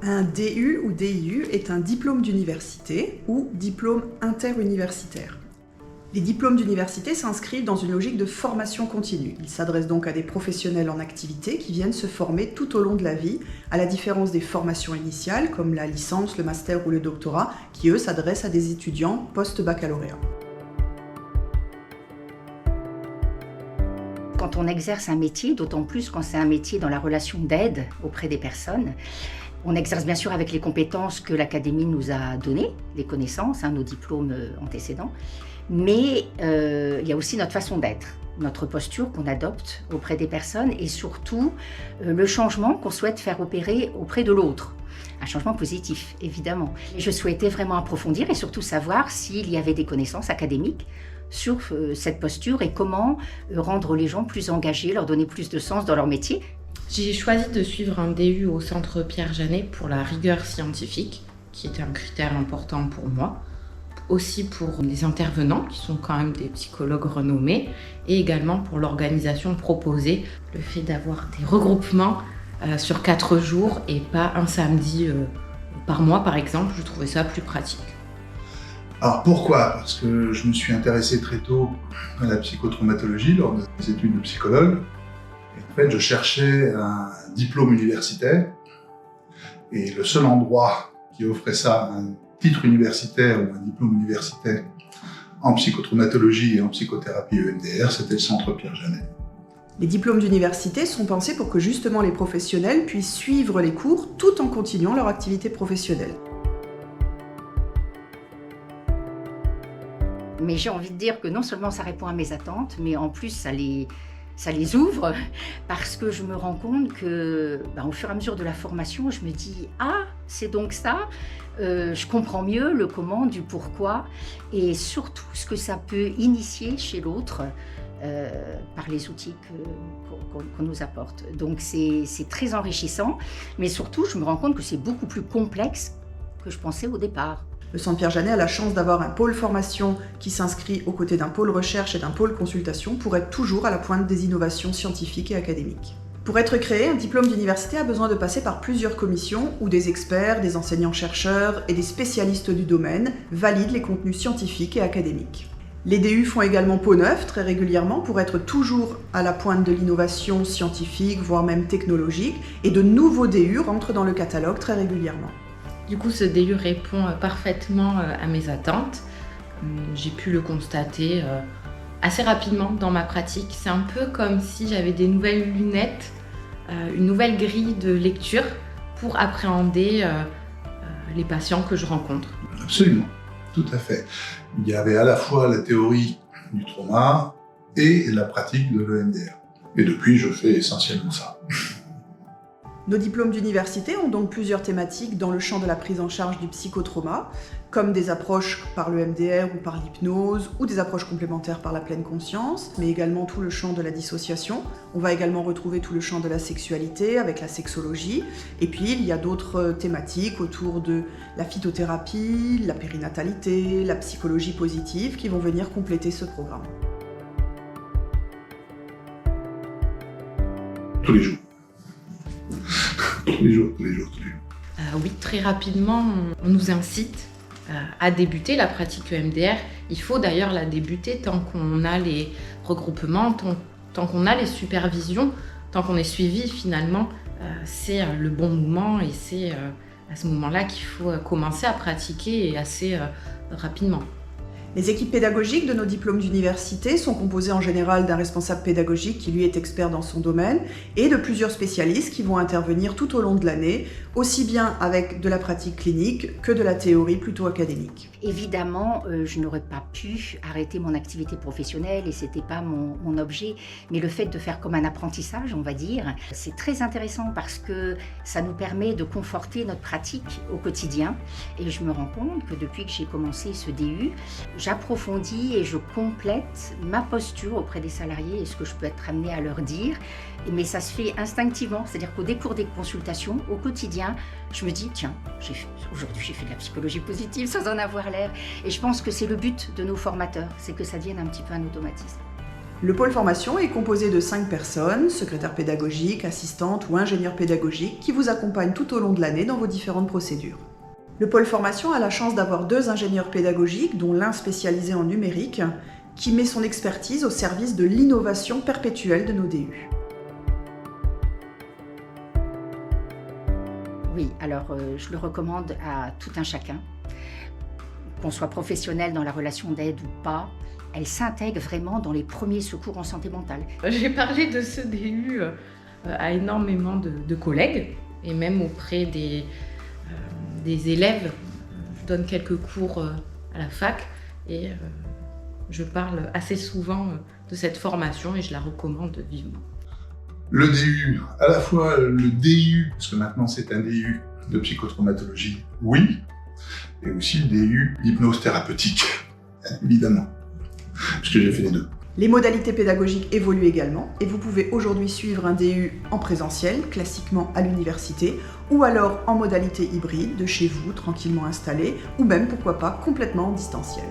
Un DU ou DIU est un diplôme d'université ou diplôme interuniversitaire. Les diplômes d'université s'inscrivent dans une logique de formation continue. Ils s'adressent donc à des professionnels en activité qui viennent se former tout au long de la vie, à la différence des formations initiales comme la licence, le master ou le doctorat, qui eux s'adressent à des étudiants post-baccalauréat. Quand on exerce un métier, d'autant plus quand c'est un métier dans la relation d'aide auprès des personnes, on exerce bien sûr avec les compétences que l'académie nous a données, les connaissances, nos diplômes antécédents, mais il y a aussi notre façon d'être, notre posture qu'on adopte auprès des personnes et surtout le changement qu'on souhaite faire opérer auprès de l'autre. Un changement positif, évidemment. Je souhaitais vraiment approfondir et surtout savoir s'il y avait des connaissances académiques sur cette posture et comment rendre les gens plus engagés, leur donner plus de sens dans leur métier. J'ai choisi de suivre un DU au Centre Pierre Janet pour la rigueur scientifique, qui était un critère important pour moi. Aussi pour les intervenants, qui sont quand même des psychologues renommés, et également pour l'organisation proposée, le fait d'avoir des regroupements sur 4 jours et pas un samedi par mois par exemple, je trouvais ça plus pratique. Alors pourquoi ? Parce que je me suis intéressé très tôt à la psychotraumatologie lors de mes études de psychologue. Et en fait, je cherchais un diplôme universitaire et le seul endroit qui offrait ça, un titre universitaire ou un diplôme universitaire en psychotraumatologie et en psychothérapie EMDR, c'était le Centre Pierre Janet. Les diplômes d'université sont pensés pour que justement les professionnels puissent suivre les cours tout en continuant leur activité professionnelle. Mais j'ai envie de dire que non seulement ça répond à mes attentes, mais en plus ça les ouvre parce que je me rends compte que au fur et à mesure de la formation, je me dis « Ah, c'est donc ça !» Je comprends mieux le comment, du pourquoi et surtout ce que ça peut initier chez l'autre par les outils qu'on nous apporte. Donc c'est très enrichissant, mais surtout je me rends compte que c'est beaucoup plus complexe que je pensais au départ. Le Centre Pierre Janet a la chance d'avoir un pôle formation qui s'inscrit aux côtés d'un pôle recherche et d'un pôle consultation pour être toujours à la pointe des innovations scientifiques et académiques. Pour être créé, un diplôme d'université a besoin de passer par plusieurs commissions où des experts, des enseignants-chercheurs et des spécialistes du domaine valident les contenus scientifiques et académiques. Les DU font également peau neuve très régulièrement pour être toujours à la pointe de l'innovation scientifique, voire même technologique, et de nouveaux DU rentrent dans le catalogue très régulièrement. Du coup, ce DU répond parfaitement à mes attentes. J'ai pu le constater assez rapidement dans ma pratique. C'est un peu comme si j'avais des nouvelles lunettes, une nouvelle grille de lecture pour appréhender les patients que je rencontre. Absolument, tout à fait. Il y avait à la fois la théorie du trauma et la pratique de l'EMDR. Et depuis, je fais essentiellement ça. Nos diplômes d'université ont donc plusieurs thématiques dans le champ de la prise en charge du psychotrauma, comme des approches par le MDR ou par l'hypnose, ou des approches complémentaires par la pleine conscience, mais également tout le champ de la dissociation. On va également retrouver tout le champ de la sexualité avec la sexologie. Et puis il y a d'autres thématiques autour de la phytothérapie, la périnatalité, la psychologie positive qui vont venir compléter ce programme. Tous les jours. Tous les jours. Oui, très rapidement, on nous incite à débuter la pratique EMDR. Il faut d'ailleurs la débuter tant qu'on a les regroupements, tant qu'on a les supervisions, tant qu'on est suivi finalement. C'est le bon moment et c'est à ce moment-là qu'il faut commencer à pratiquer et assez rapidement. Les équipes pédagogiques de nos diplômes d'université sont composées en général d'un responsable pédagogique qui lui est expert dans son domaine et de plusieurs spécialistes qui vont intervenir tout au long de l'année, aussi bien avec de la pratique clinique que de la théorie plutôt académique. Évidemment, je n'aurais pas pu arrêter mon activité professionnelle et c'était pas mon objet, mais le fait de faire comme un apprentissage, on va dire, c'est très intéressant parce que ça nous permet de conforter notre pratique au quotidien et je me rends compte que depuis que j'ai commencé ce DU, j'approfondis et je complète ma posture auprès des salariés et ce que je peux être amenée à leur dire. Mais ça se fait instinctivement, c'est-à-dire qu'au décours des consultations, au quotidien, je me dis, tiens, aujourd'hui j'ai fait de la psychologie positive sans en avoir l'air. Et je pense que c'est le but de nos formateurs, c'est que ça devienne un petit peu un automatisme. Le pôle formation est composé de 5 personnes, secrétaires pédagogiques, assistantes ou ingénieurs pédagogiques, qui vous accompagnent tout au long de l'année dans vos différentes procédures. Le pôle formation a la chance d'avoir 2 ingénieurs pédagogiques, dont l'un spécialisé en numérique, qui met son expertise au service de l'innovation perpétuelle de nos DU. Oui, alors je le recommande à tout un chacun. Qu'on soit professionnel dans la relation d'aide ou pas, elle s'intègre vraiment dans les premiers secours en santé mentale. J'ai parlé de ce DU à énormément de collègues et même auprès des élèves. Je donne quelques cours à la fac et je parle assez souvent de cette formation et je la recommande vivement. Le DU, à la fois le DU, parce que maintenant c'est un DU de psychotraumatologie, oui, et aussi le DU d'hypnose thérapeutique, évidemment, puisque j'ai fait les deux. Les modalités pédagogiques évoluent également et vous pouvez aujourd'hui suivre un DU en présentiel, classiquement à l'université, ou alors en modalité hybride, de chez vous, tranquillement installé, ou même, pourquoi pas, complètement en distanciel.